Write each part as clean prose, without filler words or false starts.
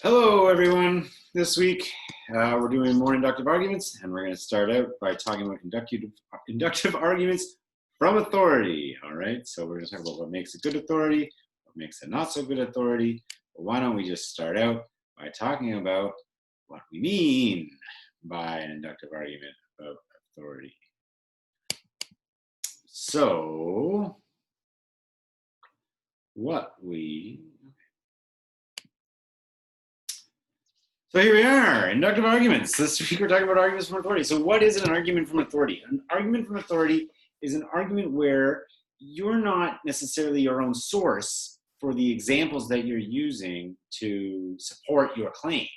Hello, everyone. This week, we're doing more inductive arguments, and we're going to start out by talking about inductive arguments from authority. All right, so we're going to talk about what makes a good authority, what makes a not so good authority. But why don't we just start out by talking about what we mean by an inductive argument of authority. So, So here we are, inductive arguments. This week we're talking about arguments from authority. So what is an argument from authority? An argument from authority is an argument where you're not necessarily your own source for the examples that you're using to support your claims,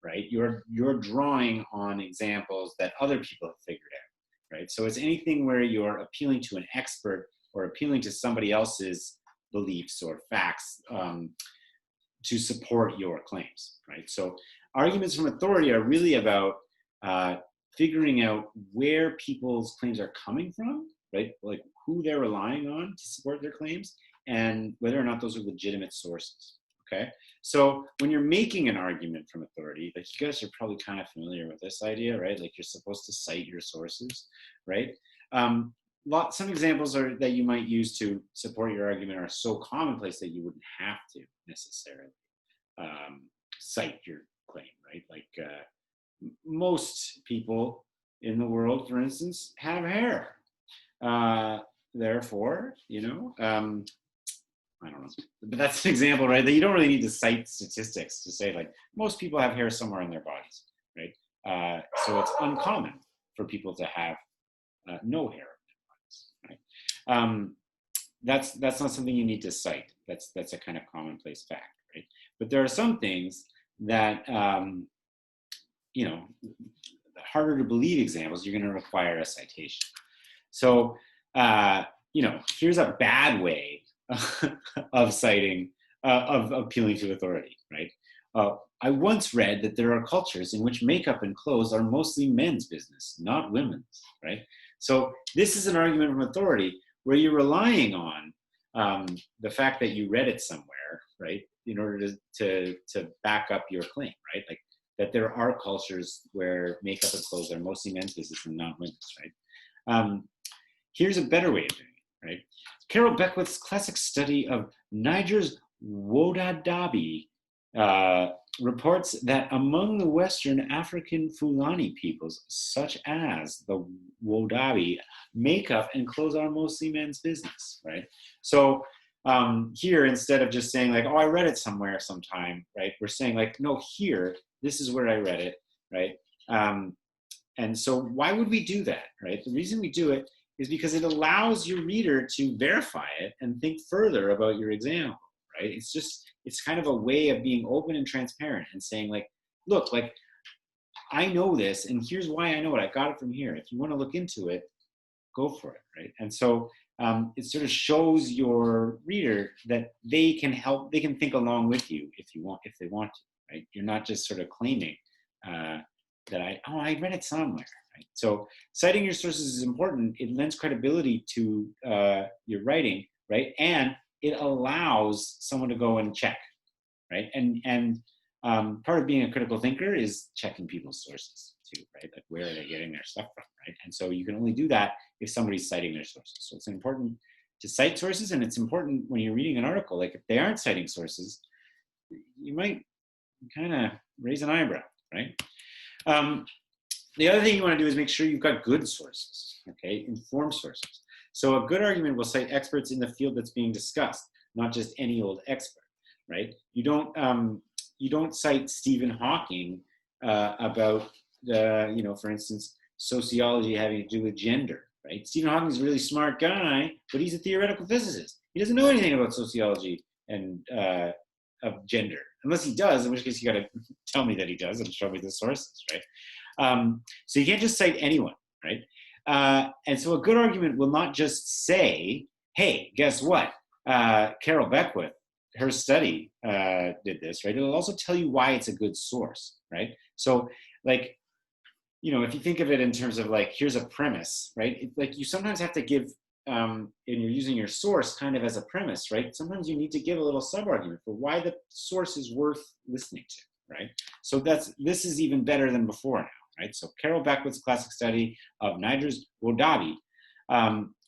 right? You're drawing on examples that other people have figured out, right? So it's anything where you're appealing to an expert or appealing to somebody else's beliefs or facts to support your claims, right? So arguments from authority are really about figuring out where people's claims are coming from, right? Like who they're relying on to support their claims and whether or not those are legitimate sources, okay? So when you're making an argument from authority, like you guys are probably kind of familiar with this idea, right? Like you're supposed to cite your sources, right? Some examples that you might use to support your argument are so commonplace that you wouldn't have to necessarily cite your claim, right? Like most people in the world, for instance, have hair. Therefore, I don't know, but that's an example, right? That you don't really need to cite statistics to say like most people have hair somewhere in their bodies, right? So it's uncommon for people to have no hair in their bodies, right? That's not something you need to cite. That's a kind of commonplace fact, right? But there are some things that harder to believe examples, you're going to require a citation. So, here's a bad way of citing, of appealing to authority, right? I once read that there are cultures in which makeup and clothes are mostly men's business, not women's, right? So this is an argument from authority where you're relying on the fact that you read it somewhere, right? In order to back up your claim, right? Like that there are cultures where makeup and clothes are mostly men's business and not women's, right? Here's a better way of doing it, right? Carol Beckwith's classic study of Niger's Wodadabe reports that among the Western African Fulani peoples, such as the Wodabi, makeup and clothes are mostly men's business, right? So here, instead of just saying like, oh, I read it somewhere sometime, right? We're saying like, no, here, this is where I read it, right? And so why would we do that, right? The reason we do it is because it allows your reader to verify it and think further about your example, right? It's kind of a way of being open and transparent and saying like, look, like, I know this and here's why I know it. I got it from here. If you want to look into it, go for it, right? And so it sort of shows your reader that they can think along with you if they want to, right? You're not just sort of claiming that I read it somewhere, right? So citing your sources is important. It lends credibility to your writing, right? And it allows someone to go and check, right? And part of being a critical thinker is checking people's sources too, right? Like where are they getting their stuff from, right? And so you can only do that if somebody's citing their sources. So it's important to cite sources, and it's important when you're reading an article, like if they aren't citing sources, you might kind of raise an eyebrow, right? The other thing you want to do is make sure you've got good sources, okay? Informed sources. So a good argument will cite experts in the field that's being discussed, not just any old expert, right? You don't cite Stephen Hawking about, for instance, sociology having to do with gender, right? Stephen Hawking's a really smart guy, but he's a theoretical physicist. He doesn't know anything about sociology and of gender, unless he does, in which case you got to tell me that he does and show me the sources, right? So you can't just cite anyone, right? And so a good argument will not just say, hey, guess what? Carol Beckwith, her study did this, right? It'll also tell you why it's a good source, right? So like, if you think of it in terms of like, here's a premise, right? Like you sometimes have to give, and you're using your source kind of as a premise, right? Sometimes you need to give a little sub-argument for why the source is worth listening to, right? So this is even better than before now, right? So Carol Beckwith's classic study of Niger's Wodabi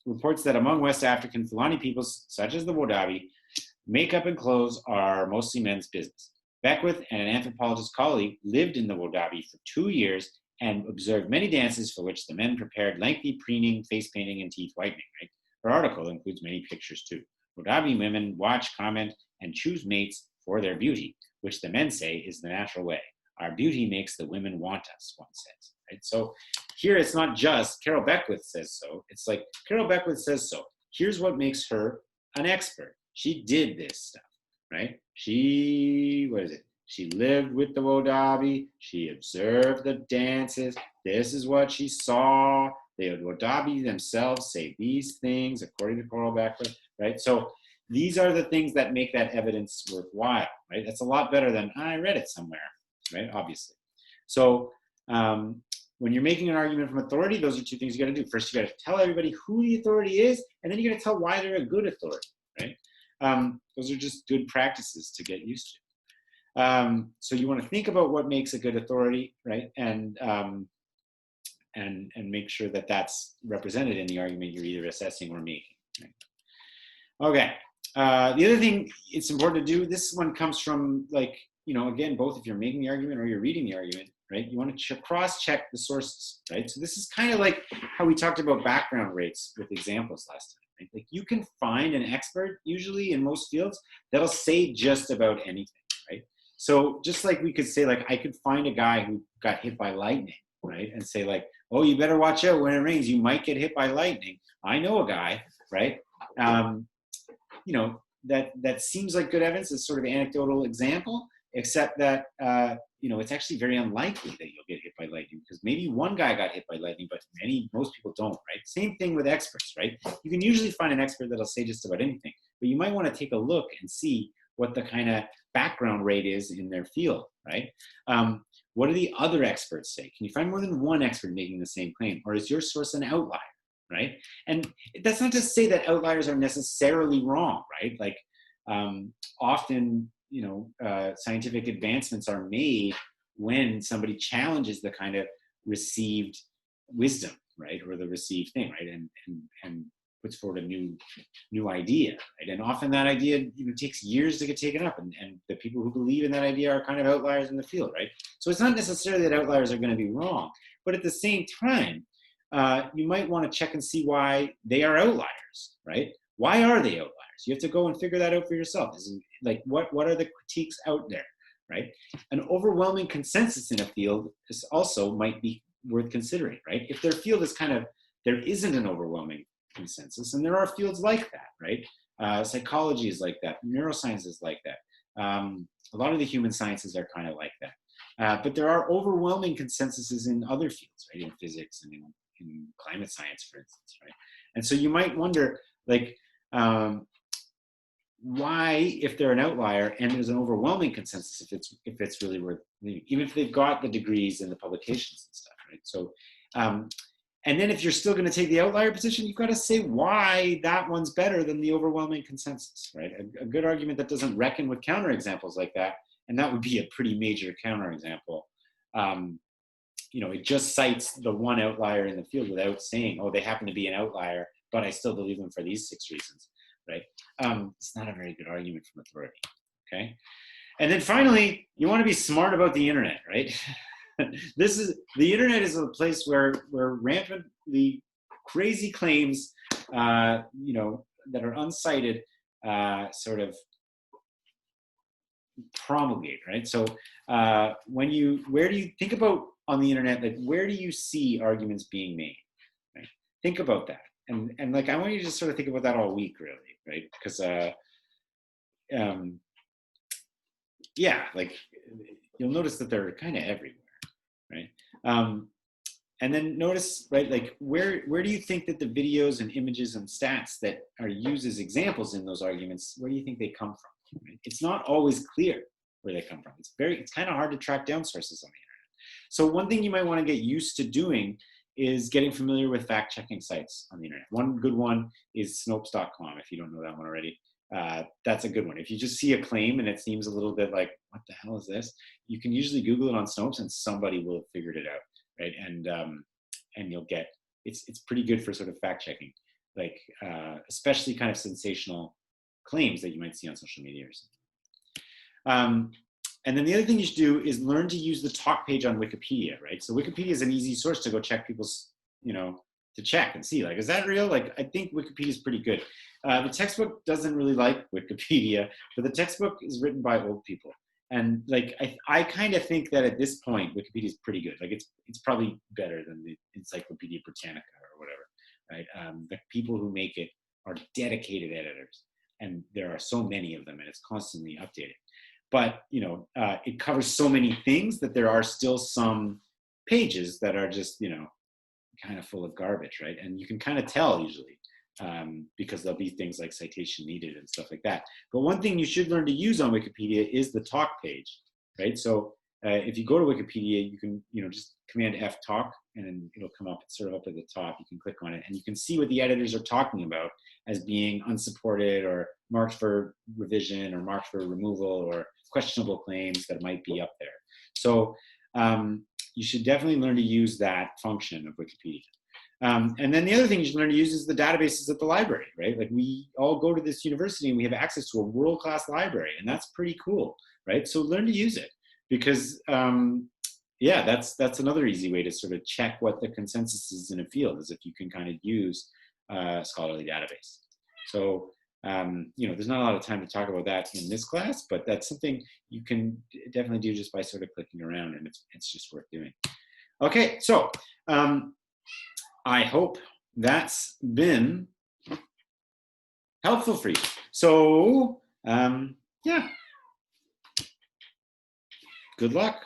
reports that among West African Fulani peoples, such as the Wodabi, makeup and clothes are mostly men's business. Beckwith and an anthropologist colleague lived in the Wodabi for 2 years and observed many dances for which the men prepared lengthy preening, face painting, and teeth whitening, right? Her article includes many pictures too. Wodabi women watch, comment, and choose mates for their beauty, which the men say is the natural way. Our beauty makes the women want us, one says, right? So here it's not just Carol Beckwith says so. It's like Carol Beckwith says so. Here's what makes her an expert. She did this stuff, right? She lived with the Wodabi. She observed the dances. This is what she saw. The Wodabi themselves say these things according to Carol Beckwith, right? So these are the things that make that evidence worthwhile, right? That's a lot better than I read it somewhere, right? Obviously. So when you're making an argument from authority, those are two things you got to do. First, you got to tell everybody who the authority is, and then you got to tell why they're a good authority, right? Those are just good practices to get used to. So you want to think about what makes a good authority, right? And make sure that that's represented in the argument you're either assessing or making. Right? Okay. The other thing it's important to do, this one comes from again, both if you're making the argument or you're reading the argument, right? You want to cross-check the sources, right? So this is kind of like how we talked about background rates with examples last time. Right? Like you can find an expert, usually in most fields, that'll say just about anything, right? So just like we could say, like, I could find a guy who got hit by lightning, right? And say like, oh, you better watch out when it rains. You might get hit by lightning. I know a guy, right? That seems like good evidence. It's sort of anecdotal example, except that, it's actually very unlikely that you'll get hit by lightning because maybe one guy got hit by lightning, but most people don't, right? Same thing with experts, right? You can usually find an expert that'll say just about anything, but you might want to take a look and see what the kind of background rate is in their field, right? What do the other experts say? Can you find more than one expert making the same claim, or is your source an outlier, right? And that's not to say that outliers are necessarily wrong, right? Like often, scientific advancements are made when somebody challenges the kind of received wisdom, right, or the received thing, right, and puts forward a new idea, right? And often that idea takes years to get taken up, and the people who believe in that idea are kind of outliers in the field, right? So it's not necessarily that outliers are going to be wrong, but at the same time, you might want to check and see why they are outliers, right? Why are they outliers? You have to go and figure that out for yourself. What are the critiques out there, right? An overwhelming consensus in a field is also might be worth considering, right? If their field is there isn't an overwhelming consensus, and there are fields like that, right? Psychology is like that. Neuroscience is like that. A lot of the human sciences are kind of like that. But there are overwhelming consensuses in other fields, right? In physics and in climate science, for instance, right? And so you might wonder, why, if they're an outlier and there's an overwhelming consensus, if it's really worth leaving, even if they've got the degrees and the publications and stuff, right? So, and then if you're still going to take the outlier position, you've got to say why that one's better than the overwhelming consensus, right? A good argument that doesn't reckon with counterexamples like that, and that would be a pretty major counterexample. It just cites the one outlier in the field without saying, oh, they happen to be an outlier, but I still believe them for these 6 reasons, right? It's not a very good argument from authority, okay? And then finally, you want to be smart about the internet, right? The internet is a place where rampantly crazy claims, that are unsighted, sort of promulgate, right? So where do you think about on the internet, where do you see arguments being made, right? Think about that. And I want you to just sort of think about that all week, really, right? Because you'll notice that they're kind of everywhere, right? And then notice, right, where do you think that the videos and images and stats that are used as examples in those arguments, where do you think they come from? Right? It's not always clear where they come from. It's kind of hard to track down sources on the internet. So one thing you might want to get used to doing is getting familiar with fact-checking sites on the internet. One good one is Snopes.com, if you don't know that one already. that's a good one. If you just see a claim and it seems a little bit like, what the hell is this? You can usually Google it on Snopes and somebody will have figured it out, right? And you'll get, it's pretty good for sort of fact checking, like especially kind of sensational claims that you might see on social media or something. And then the other thing you should do is learn to use the talk page on Wikipedia, right? So Wikipedia is an easy source to go check people's, to check and see, like, is that real? Like, I think Wikipedia is pretty good. The textbook doesn't really like Wikipedia, but the textbook is written by old people. And like, I kind of think that at this point, Wikipedia is pretty good. Like it's probably better than the Encyclopedia Britannica or whatever, right? The people who make it are dedicated editors, and there are so many of them, and it's constantly updated. But it covers so many things that there are still some pages that are just kind of full of garbage, right? And you can kind of tell usually because there'll be things like citation needed and stuff like that. But one thing you should learn to use on Wikipedia is the talk page, right? So if you go to Wikipedia, you can just Command F talk, and then it'll come up. It's sort of up at the top. You can click on it, and you can see what the editors are talking about as being unsupported or marked for revision or marked for removal or questionable claims that might be up there. So you should definitely learn to use that function of Wikipedia. And then the other thing you should learn to use is the databases at the library, right? Like we all go to this university and we have access to a world-class library, and that's pretty cool, right? So learn to use it because, yeah, that's another easy way to sort of check what the consensus is in a field, is if you can kind of use a scholarly database. So, there's not a lot of time to talk about that in this class, but that's something you can definitely do just by sort of clicking around, and it's just worth doing. Okay, so I hope that's been helpful for you. So, yeah, good luck.